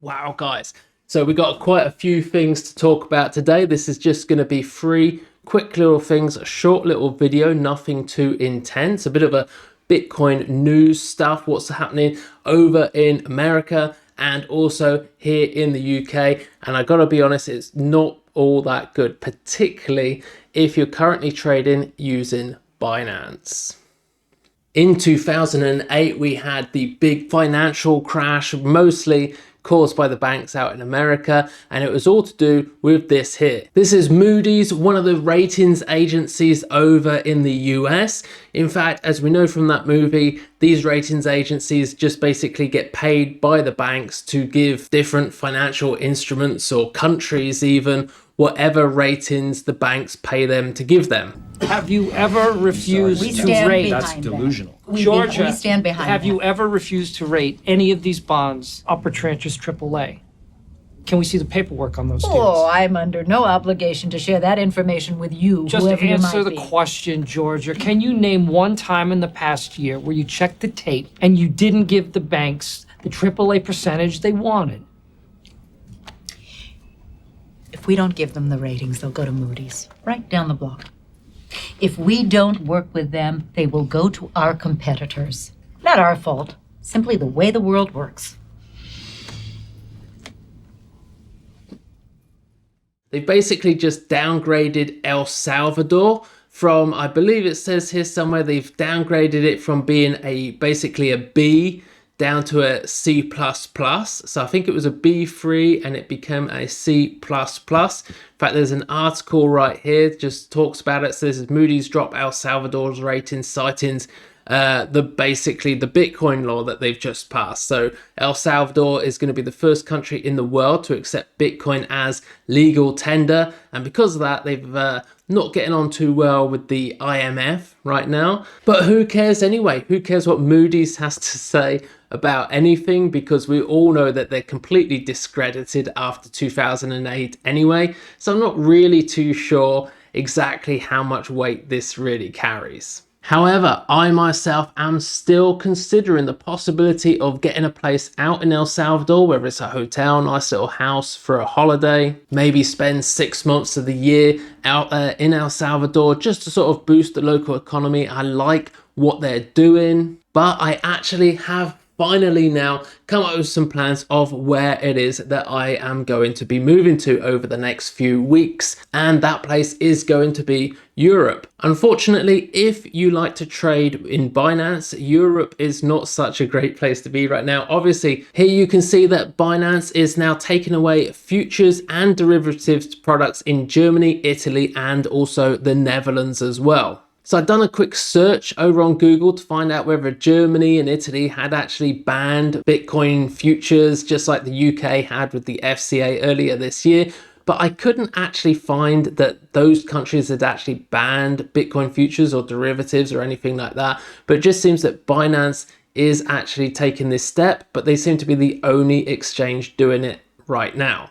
Wow, guys. So we've got quite a few things to talk about today. This is just going to be three quick little things, a short little video, nothing too intense, a bit of a Bitcoin news stuff, what's happening over in America and also here in the UK. And I gotta be honest, it's not all that good, particularly if you're currently trading using Binance. In 2008, we had the big financial crash, mostly caused by the banks out in America, and it was all to do with this here. This is Moody's, one of the ratings agencies over in the US. In fact, as we know from that movie, these ratings agencies just basically get paid by the banks to give different financial instruments or countries even whatever ratings the banks pay them to give them. Have you ever refused to rate? That's delusional. Georgia, we stand behind have that. you ever refused to rate any of these bonds upper tranches AAA? Can we see the paperwork on those deals? Oh, I'm under no obligation to share that information with you, Just whoever you answer might the be. question, Georgia. Can you name one time in the past year where you checked the tape and you didn't give the banks the AAA percentage they wanted? If we don't give them the ratings, they'll go to Moody's, right down the block. If we don't work with them, they will go to our competitors. Not our fault, simply the way the world works. They basically just downgraded El Salvador from, I believe it says here somewhere, they've downgraded it from being basically a B down to a C++. So I think it was a B3 and it became a C++. In fact, there's an article right here that just talks about it. So this is Moody's drop El Salvador's ratings, citing basically the Bitcoin law that they've just passed. So El Salvador is going to be the first country in the world to accept Bitcoin as legal tender, and because of that they've not getting on too well with the IMF right now. But who cares anyway? Who cares what Moody's has to say about anything, because we all know that they're completely discredited after 2008 anyway. So I'm not really too sure exactly how much weight this really carries. However, I myself am still considering the possibility of getting a place out in El Salvador, whether it's a hotel, nice little house for a holiday, maybe spend 6 months of the year out there in El Salvador just to sort of boost the local economy. I like what they're doing, but I actually have finally now come up with some plans of where it is that I am going to be moving to over the next few weeks, and that place is going to be Europe. Unfortunately, if you like to trade in Binance, Europe is not such a great place to be right now. Obviously, here you can see that Binance is now taking away futures and derivatives products in Germany, Italy, and also the Netherlands as well. So I've done a quick search over on Google to find out whether Germany and Italy had actually banned Bitcoin futures, just like the UK had with the FCA earlier this year. But I couldn't actually find that those countries had actually banned Bitcoin futures or derivatives or anything like that. But it just seems that Binance is actually taking this step, but they seem to be the only exchange doing it right now.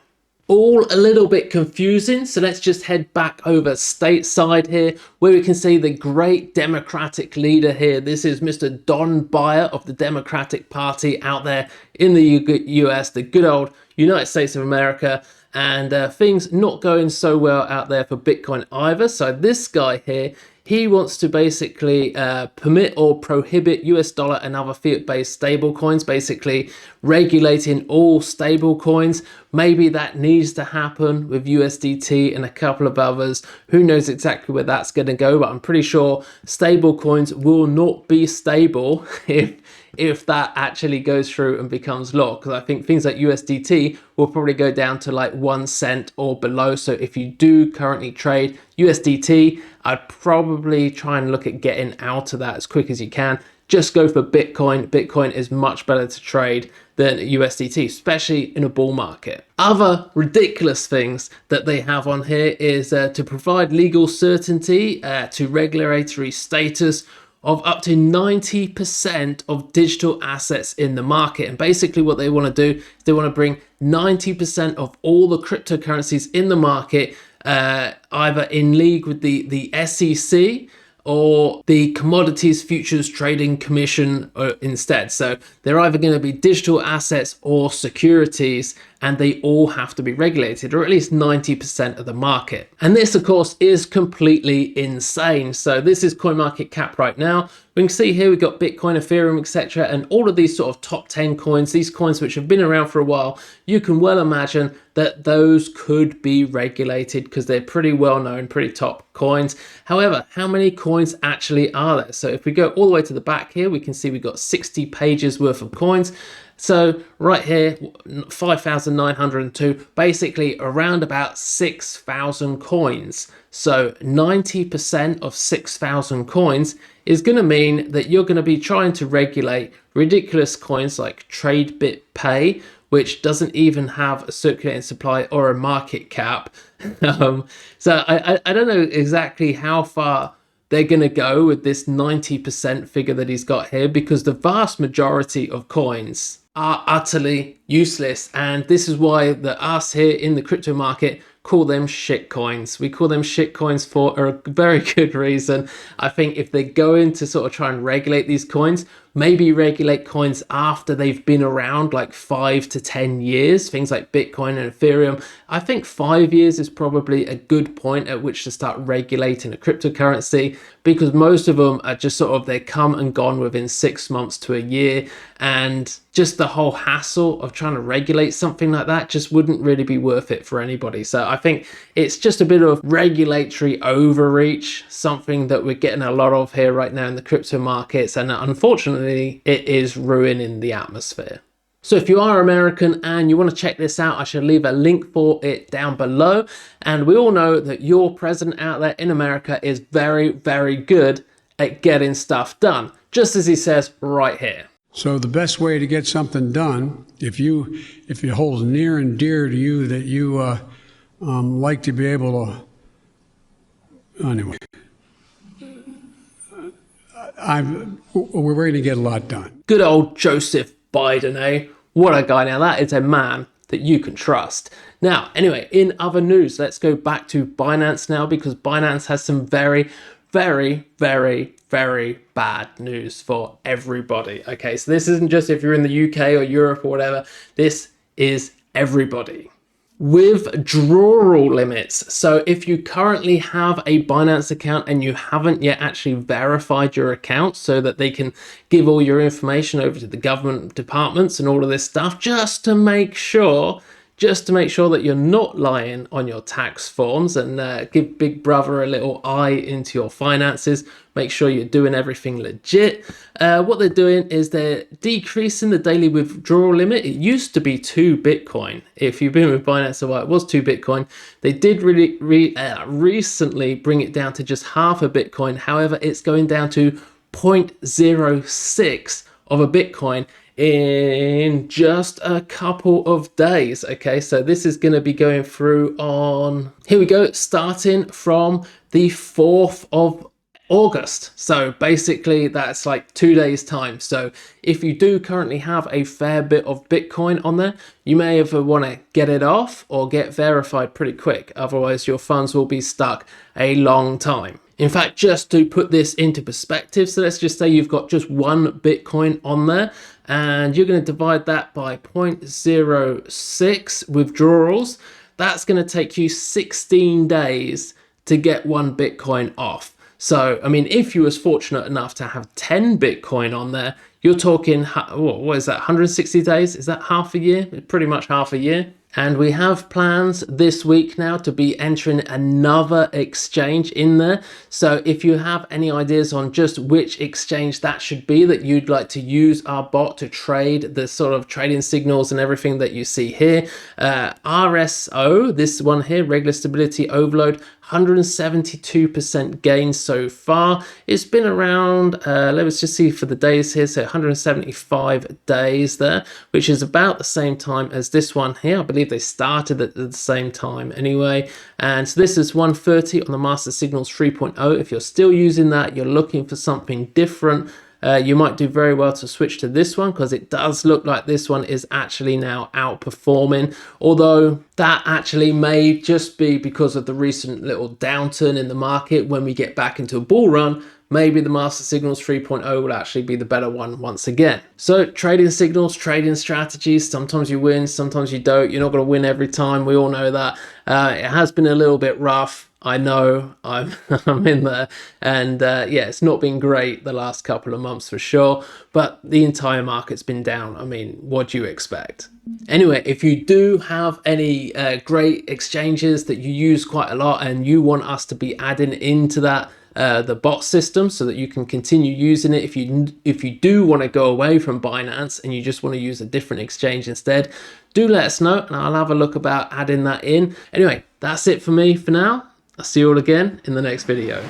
All a little bit confusing, so let's just head back over stateside here, where we can see the great Democratic leader here. This is Mr. Don Beyer of the Democratic Party out there in the US, the good old United States of America, and things not going so well out there for Bitcoin either. So this guy here, he wants to basically permit or prohibit US dollar and other fiat-based stablecoins, basically regulating all stablecoins. Maybe that needs to happen with USDT and a couple of others. Who knows exactly where that's going to go, but I'm pretty sure stablecoins will not be stable if that actually goes through and becomes law, because I think things like USDT will probably go down to like 1 cent or below. So if you do currently trade USDT, I'd probably try and look at getting out of that as quick as you can. Just go for Bitcoin. Bitcoin is much better to trade than USDT, especially in a bull market. Other ridiculous things that they have on here is to provide legal certainty to regulatory status of up to 90% of digital assets in the market. And basically what they want to do is they want to bring 90% of all the cryptocurrencies in the market either in league with the SEC or the Commodities Futures Trading Commission instead. So they're either going to be digital assets or securities, and they all have to be regulated, or at least 90% of the market. And this, of course, is completely insane. So this is CoinMarketCap right now. We can see here we've got Bitcoin, Ethereum, etc. And all of these sort of top 10 coins, these coins which have been around for a while, you can well imagine that those could be regulated because they're pretty well known, pretty top coins. However, how many coins actually are there? So if we go all the way to the back here, we can see we've got 60 pages worth of coins. So right here, 5,902, basically around about 6,000 coins. So 90% of 6,000 coins is going to mean that you're going to be trying to regulate ridiculous coins like TradeBitPay, which doesn't even have a circulating supply or a market cap. So I don't know exactly how far they're going to go with this 90% figure that he's got here, because the vast majority of coins are utterly useless. And this is why us here in the crypto market call them shit coins. We call them shit coins for a very good reason. I think if they're going to sort of try and regulate these coins, maybe regulate coins after they've been around like 5 to 10 years, things like Bitcoin and Ethereum. I think 5 years is probably a good point at which to start regulating a cryptocurrency, because most of them are just sort of, they come and gone within 6 months to a year. And just the whole hassle of trying to regulate something like that just wouldn't really be worth it for anybody. So I think it's just a bit of regulatory overreach, something that we're getting a lot of here right now in the crypto markets. And unfortunately, it is ruining the atmosphere. So if you are American and you want to check this out, I shall leave a link for it down below. And we all know that your president out there in America is very, very good at getting stuff done, just as he says right here. So the best way to get something done, if it holds near and dear to you that you like to be able to, anyway, we're going to get a lot done. Good old Joseph Biden, eh? What a guy. Now that is a man that you can trust. Now, anyway, in other news, let's go back to Binance now, because Binance has some very, very, very, very bad news for everybody. Okay, so this isn't just if you're in the UK or Europe or whatever, this is everybody. Withdrawal limits. So if you currently have a Binance account and you haven't yet actually verified your account so that they can give all your information over to the government departments and all of this stuff, just to make sure that you're not lying on your tax forms, and give Big Brother a little eye into your finances, make sure you're doing everything legit. What they're doing is they're decreasing the daily withdrawal limit. It used to be 2 Bitcoin. If you've been with Binance a while, it was 2 Bitcoin. They did really recently bring it down to just half a Bitcoin. However, it's going down to 0.06 of a Bitcoin in just a couple of days. Okay, so this is going to be going through on, here we go, starting from the 4th of August. So basically that's like 2 days time. So if you do currently have a fair bit of Bitcoin on there, you may either want to get it off or get verified pretty quick. Otherwise your funds will be stuck a long time. In fact, just to put this into perspective, so let's just say you've got just 1 Bitcoin on there, and you're going to divide that by 0.06 withdrawals. That's going to take you 16 days to get 1 Bitcoin off. So, I mean, if you was fortunate enough to have 10 Bitcoin on there, you're talking, what is that, 160 days? Is that half a year? Pretty much half a year. And we have plans this week now to be entering another exchange in there. So if you have any ideas on just which exchange that should be that you'd like to use our bot to trade the sort of trading signals and everything that you see here, RSO, this one here, regular stability overload, 172% gain so far. It's been around, let's just see for the days here, so 175 days there, which is about the same time as this one here. I believe they started at the same time anyway. And so this is 130 on the Master Signals 3.0. If you're still using that, you're looking for something different, you might do very well to switch to this one, because it does look like this one is actually now outperforming, although that actually may just be because of the recent little downturn in the market. When we get back into a bull run, maybe the Master Signals 3.0 will actually be the better one once again. So trading signals, trading strategies, sometimes you win, sometimes you don't. You're not going to win every time. We all know that. It has been a little bit rough. I know, I'm in there, and yeah, it's not been great the last couple of months for sure, but the entire market's been down. I mean, what do you expect? Anyway, if you do have any great exchanges that you use quite a lot and you want us to be adding into that the bot system so that you can continue using it, if you do want to go away from Binance and you just want to use a different exchange instead, do let us know and I'll have a look about adding that in. Anyway, that's it for me for now. I'll see you all again in the next video.